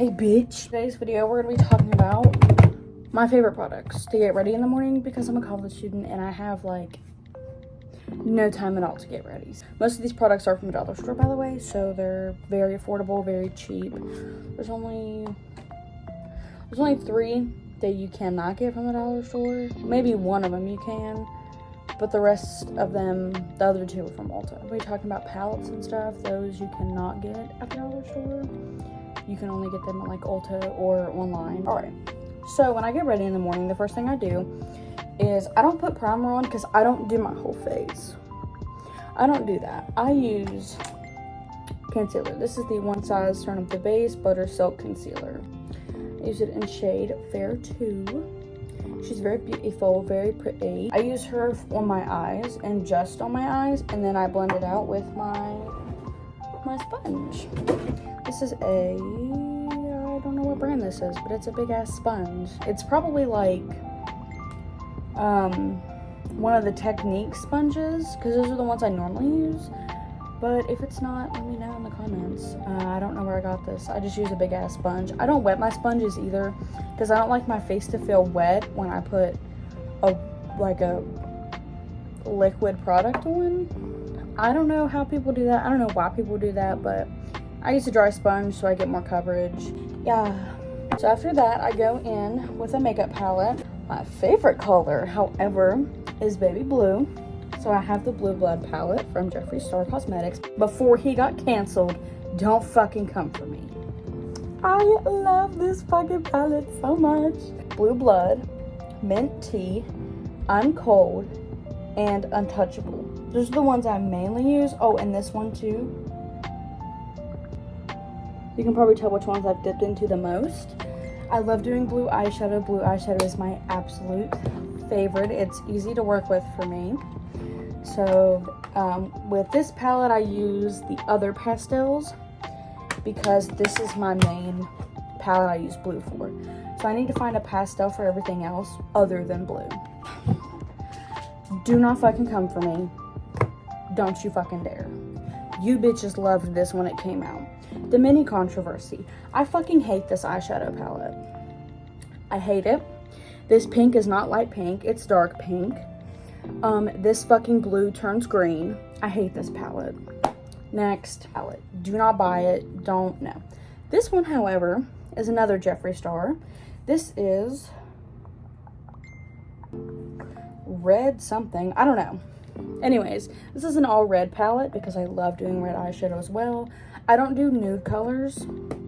Hey bitch! Today's video we're going to be talking about my favorite products to get ready in the morning because I'm a college student and I have like no time at all to get ready. Most of these products are from the dollar store, by the way, so they're very affordable, very cheap. There's only 3 that you cannot get from the dollar store. Maybe one of them you can, but the rest of them, the other 2 are from Ulta. We're talking about palettes and stuff. Those you cannot get at the dollar store. You can only get them at like Ulta or online. All right, so when I get ready in the morning, the first thing I do is I don't put primer on because I don't do my whole face. I don't do that. I use concealer. This is the One Size Turn Up the Base Butter Silk Concealer. I use it in shade Fair 2. She's very beautiful, very pretty. I use her on my eyes and just on my eyes, and then I blend it out with my sponge. This is I don't know what brand this is, but it's a big ass sponge. It's probably like one of the Technique sponges, because those are the ones I normally use. But if it's not, let me know in the comments. I don't know where I got this. I just use a big ass sponge. I don't wet my sponges either, because I don't like my face to feel wet when I put a liquid product on. I don't know how people do that. I don't know why people do that, but I use a dry sponge so I get more coverage. Yeah. So after that, I go in with a makeup palette. My favorite color, however, is baby blue. So I have the Blue Blood palette from Jeffree Star Cosmetics. Before he got canceled, don't fucking come for me. I love this fucking palette so much. Blue Blood, Mint Tea, I'm Cold, and Untouchable. Those are the ones I mainly use. Oh, and this one too. You can probably tell which ones I've dipped into the most. I love doing blue eyeshadow. Blue eyeshadow is my absolute favorite. It's easy to work with for me. So with this palette, I use the other pastels because this is my main palette I use blue for. So I need to find a pastel for everything else other than blue. Do not fucking come for me. Don't you fucking dare. You bitches loved this when it came out. The mini controversy. I fucking hate this eyeshadow palette. I hate it. This pink is not light pink, it's dark pink. This fucking blue turns green. I hate this palette. Next palette. Do not buy it. Don't know. This one, however, is another Jeffree Star. This is red something. I don't know. Anyways, this is an all red palette because I love doing red eyeshadow as well. I don't do nude colors.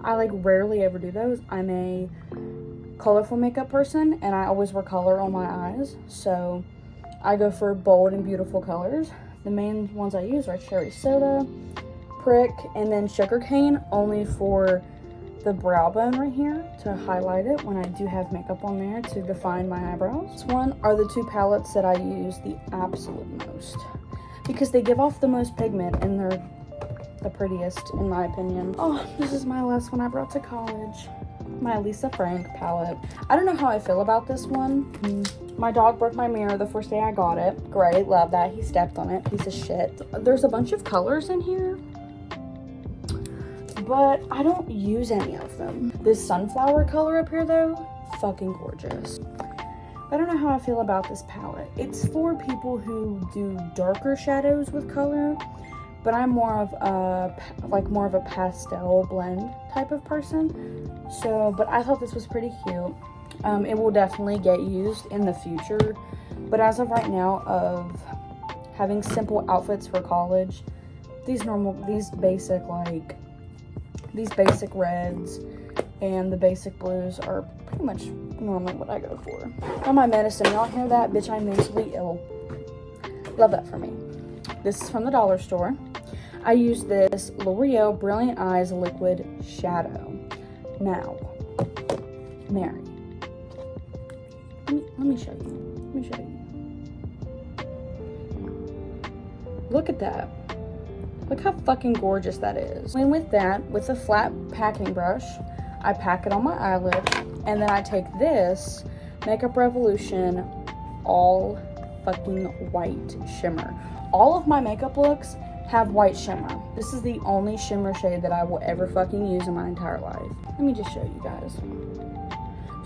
I like rarely ever do those. I'm a colorful makeup person and I always wear color on my eyes. So I go for bold and beautiful colors. The main ones I use are Cherry Soda, Prick, and then Sugarcane, only for the brow bone right here to highlight it when I do have makeup on there to define my eyebrows. This one are the 2 palettes that I use the absolute most because they give off the most pigment and they're the prettiest in my opinion. Oh, this is my last one I brought to college. My Lisa Frank palette. I don't know how I feel about this one. My dog broke my mirror the first day I got it. Great, love that. He stepped on it, piece of shit. There's a bunch of colors in here, but I don't use any of them. This sunflower color up here though, fucking gorgeous. I don't know how I feel about this palette. It's for people who do darker shadows with color, but I'm more of a pastel blend type of person. So, but I thought this was pretty cute. It will definitely get used in the future, but as of right now, of having simple outfits for college, these basic reds and the basic blues are pretty much normally what I go for. On my medicine, y'all hear that? Bitch, I'm mentally ill. Love that for me. This is from the dollar store. I use this L'Oreal Brilliant Eyes Liquid Shadow. Now, Mary, let me show you. Look at that. Look how fucking gorgeous that is. And with that, with a flat packing brush, I pack it on my eyelid, and then I take this Makeup Revolution all fucking white shimmer. All of my makeup looks have white shimmer. This is the only shimmer shade that I will ever fucking use in my entire life. Let me just show you guys.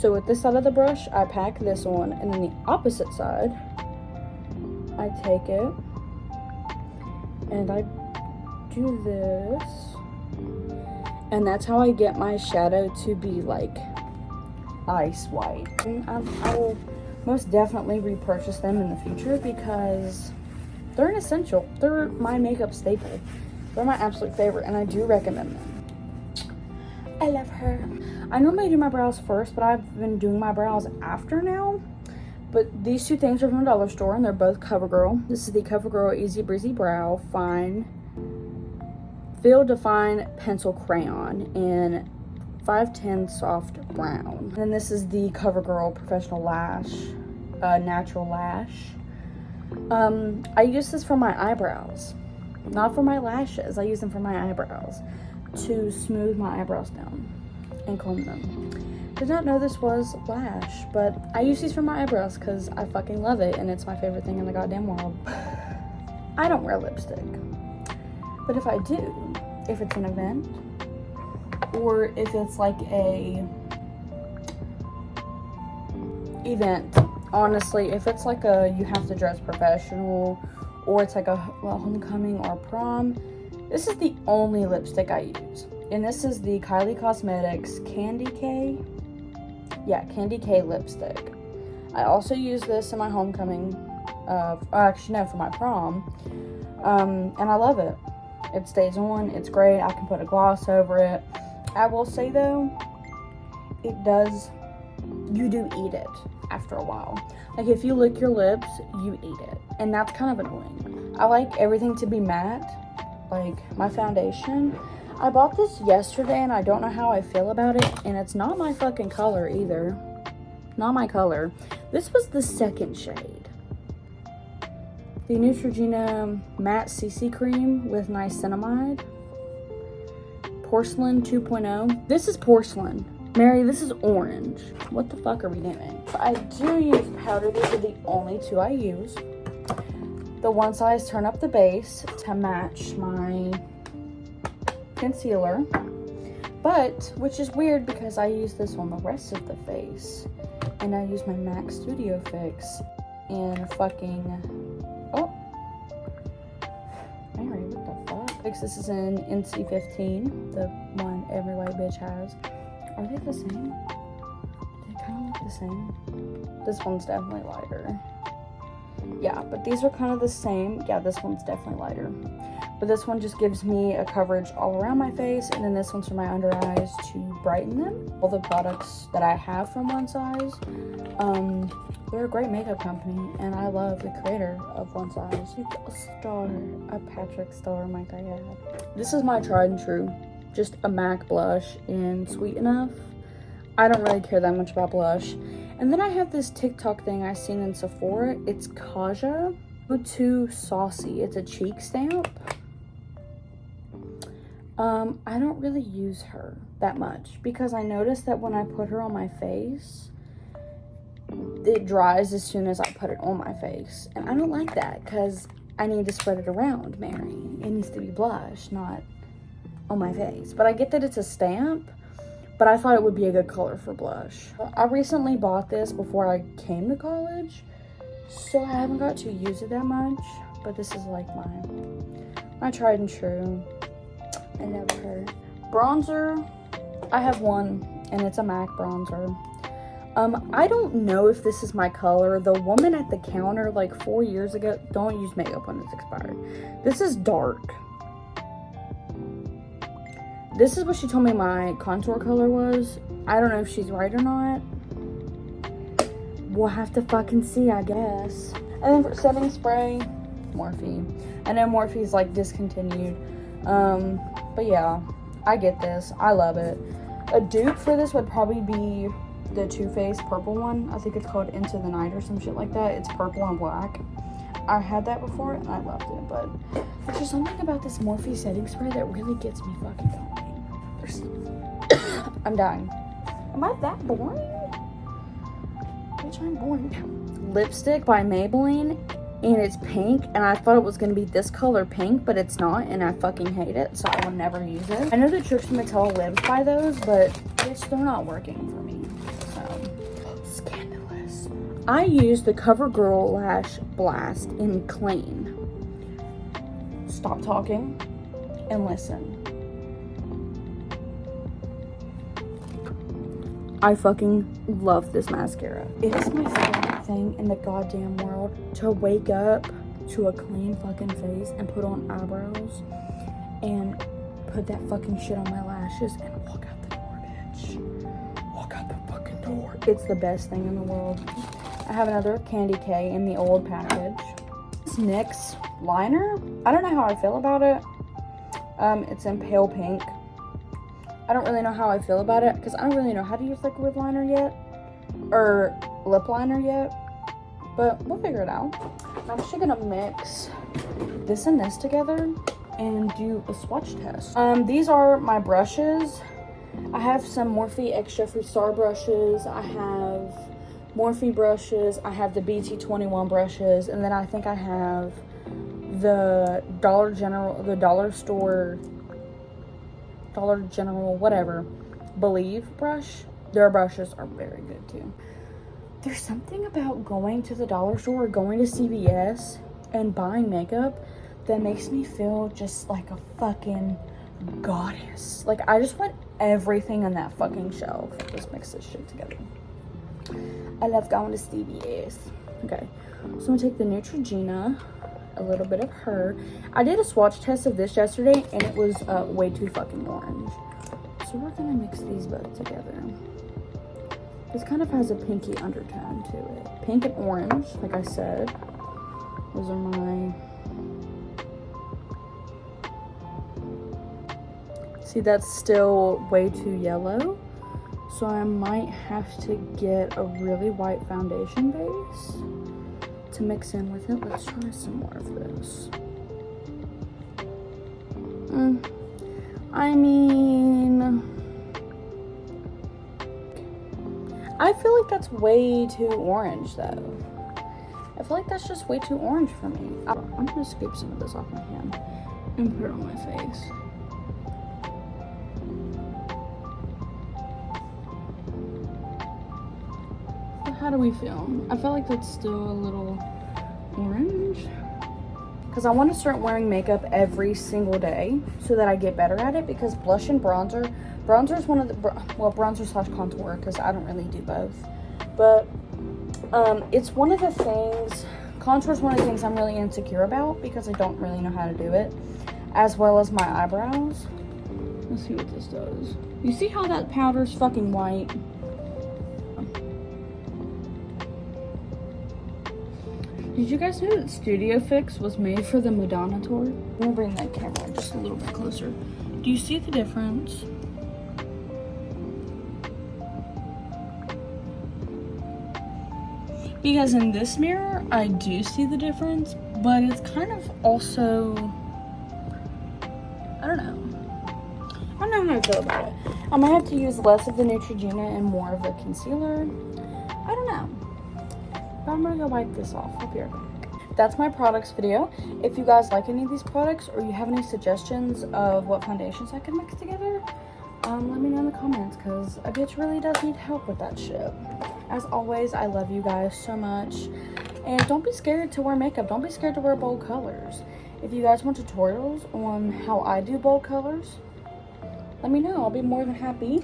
So with this side of the brush, I pack this on, and then the opposite side, I take it and I do this, and that's how I get my shadow to be like ice white. And I will most definitely repurchase them in the future because they're an essential. They're my makeup staple. They're my absolute favorite, and I do recommend them. I love her. I normally do my brows first, but I've been doing my brows after now. But these two things are from the dollar store, and they're both CoverGirl. This is the CoverGirl Easy Breezy Brow Fine Fill Define Pencil Crayon in 510 Soft Brown. And this is the CoverGirl Professional Lash, Natural Lash. I use this for my eyebrows, not for my lashes. I use them for my eyebrows to smooth my eyebrows down and comb them. Did not know this was lash, but I use these for my eyebrows because I fucking love it, and it's my favorite thing in the goddamn world. I don't wear lipstick, but if I do, if it's an event, or if it's like a event, honestly, if it's like a you have to dress professional, or it's like a homecoming or prom, this is the only lipstick I use. And this is the Kylie Cosmetics Candy K. Yeah, Candy K lipstick. I also use this in my homecoming, actually no, for my prom. And I love it. It stays on, it's great. I can put a gloss over it. I will say though, you do eat it after a while. Like if you lick your lips, you eat it. And that's kind of annoying. I like everything to be matte, like my foundation. I bought this yesterday and I don't know how I feel about it, and it's not my fucking color either. Not my color. This was the second shade. The Neutrogena Matte CC Cream with Niacinamide. Porcelain 2.0. This is porcelain. Mary, this is orange. What the fuck are we doing? I do use powder. These are the only two I use. The One Size Turn Up the Base to match my concealer, but which is weird because I use this on the rest of the face, and I use my MAC Studio Fix in fucking Mary, what the fuck? This is in NC15, the one every white bitch has. Are they the same? They kind of look the same. This one's definitely lighter. Yeah, but these are kind of the same. Yeah, this one's definitely lighter. But this one just gives me a coverage all around my face, and then this one's for my under eyes to brighten them. All the products that I have from One Size, they're a great makeup company, and I love the creator of One Size. A Patrick Star, might I add. This is my tried and true, just a MAC blush in Sweet Enough. I don't really care that much about blush. And then I have this TikTok thing I seen in Sephora. It's Kaja Too Saucy. It's a cheek stamp. I don't really use her that much because I noticed that when I put her on my face, it dries as soon as I put it on my face. And I don't like that because I need to spread it around, Mary. It needs to be blush, not on my face. But I get that it's a stamp, but I thought it would be a good color for blush. I recently bought this before I came to college, so I haven't got to use it that much, but this is like my tried and true. I love her. Bronzer, I have one, and it's a MAC bronzer. I don't know if this is my color. The woman at the counter like 4 years ago, don't use makeup when it's expired. This is dark. This is what she told me my contour color was. I don't know if she's right or not. We'll have to fucking see, I guess. And then for setting spray, Morphe. I know Morphe's like discontinued. But yeah, I get this. I love it. A dupe for this would probably be the Too Faced purple one. I think it's called Into the Night or some shit like that. It's purple and black. I had that before and I loved it, but there's just something about this Morphe setting spray that really gets me fucking going. I'm dying. Am I that boring? Bitch, I'm boring. Lipstick by Maybelline. and it's pink, and I thought it was going to be this color pink, but it's not, and I fucking hate it, so I will never use it. I know that Trixie Mattel lives by those, but bitch, they're not working for me, so scandalous. I use the CoverGirl Lash Blast in Clean. Stop talking and listen. I fucking love this mascara. It is my favorite thing in the goddamn world to wake up to a clean fucking face and put on eyebrows and put that fucking shit on my lashes and walk out the door, bitch. Walk out the fucking door. It's the best thing in the world. I have another Candy K in the old package. This NYX liner, I don't know how I feel about it. It's in pale pink. I don't really know how I feel about it because I don't really know how to use liquid liner yet or lip liner yet, but we'll figure it out. I'm actually gonna mix this and this together and do a swatch test. These are my brushes. I have some Morphe Extra Free Star brushes. I have Morphe brushes. I have the BT21 brushes, and then I think I have the Dollar General, whatever, Believe brush. Their brushes are very good too. There's something about going to the dollar store or going to CVS and buying makeup that makes me feel just like a fucking goddess. Like, I just want everything on that fucking shelf. Let's mix this shit together. I love going to CVS. Okay, so I'm gonna take the Neutrogena, a little bit of her. I did a swatch test of this yesterday and it was way too fucking orange. So we're gonna mix these both together. This kind of has a pinky undertone to it. Pink and orange, like I said. Those are my... See, that's still way too yellow. So I might have to get a really white foundation base to mix in with it. Let's try some more of this. I mean, I feel like that's way too orange though. I feel like that's just way too orange for me. I'm gonna scoop some of this off my hand and put it on my face. How do we feel? I feel like that's still a little orange. Because I want to start wearing makeup every single day so that I get better at it. Because blush and bronzer is one of the, well, bronzer / contour, because I don't really do both. But it's one of the things, contour is one of the things I'm really insecure about because I don't really know how to do it. As well as my eyebrows. Let's see what this does. You see how that powder's fucking white? Did you guys know that Studio Fix was made for the Madonna tour? I'm gonna bring that camera just a little bit closer. Do you see the difference? Because in this mirror, I do see the difference, but it's kind of also, I don't know. I don't know how I feel about it. I might have to use less of the Neutrogena and more of the concealer. I don't know. I'm gonna go wipe this off. I'll be right back. That's my products video. If you guys like any of these products or you have any suggestions of what foundations I can mix together, let me know in the comments because a bitch really does need help with that shit. As always, I love you guys so much. And don't be scared to wear makeup. Don't be scared to wear bold colors. If you guys want tutorials on how I do bold colors, let me know. I'll be more than happy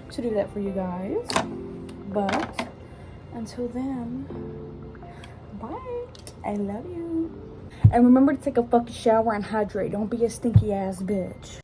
to do that for you guys. But until then, bye. I love you. And remember to take a fucking shower and hydrate. Don't be a stinky ass bitch.